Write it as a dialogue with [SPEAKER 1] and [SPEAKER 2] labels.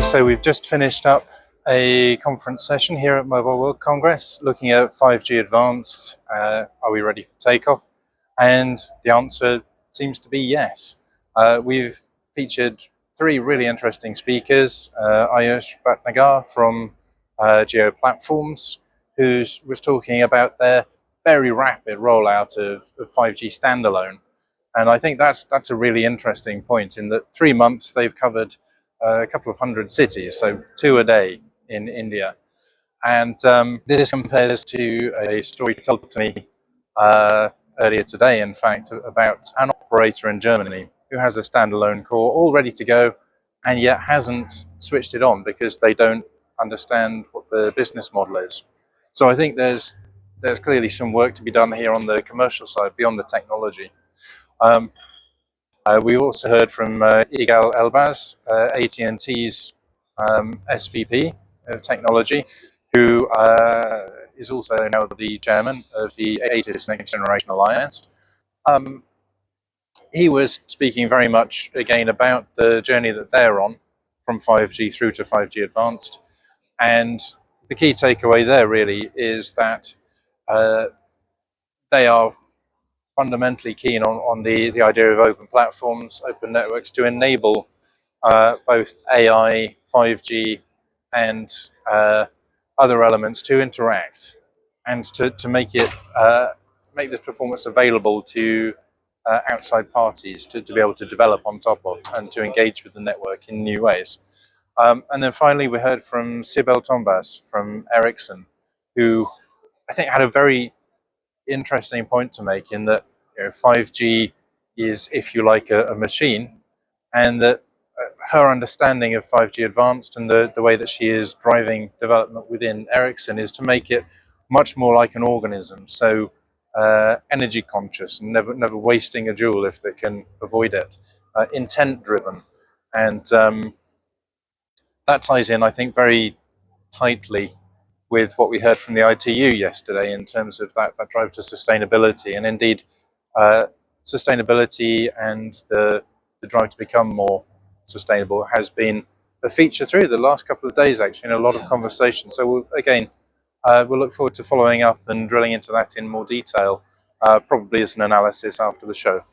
[SPEAKER 1] So we've just finished up a conference session here at Mobile World Congress looking at 5G Advanced. Are we ready for takeoff? And the answer seems to be yes. We've featured three really interesting speakers. Ayush Bhatnagar from Geo Platforms, who was talking about their very rapid rollout of 5G standalone. And I think that's a really interesting point, in that 3 months they've covered a couple of hundred cities, so 2 a day in India. And this compares to a story told to me earlier today, in fact, about an operator in Germany who has a standalone core all ready to go and yet hasn't switched it on because they don't understand what the business model is. So I think there's clearly some work to be done here on the commercial side beyond the technology. We also heard from Igal Elbaz, AT&T's SVP of technology, who is also now the chairman of the ATIS Next Generation Alliance. He was speaking very much again about the journey that they're on from 5G through to 5G Advanced. And the key takeaway there really is that they are fundamentally keen on the idea of open platforms, open networks to enable both AI, 5G, and other elements to interact, and to make this performance available to outside parties to be able to develop on top of and to engage with the network in new ways. And then finally, we heard from Sibel Tombas from Ericsson, who I think had a very interesting point to make, in that 5G is, if you like, a machine, and that her understanding of 5G Advanced and the way that she is driving development within Ericsson is to make it much more like an organism, so energy conscious and never wasting a jewel if they can avoid it, intent driven, and that ties in, I think, very tightly with what we heard from the ITU yesterday in terms of that drive to sustainability. And indeed, sustainability and the drive to become more sustainable has been a feature through the last couple of days, actually, in a lot of conversations. So we'll look forward to following up and drilling into that in more detail, probably as an analysis after the show.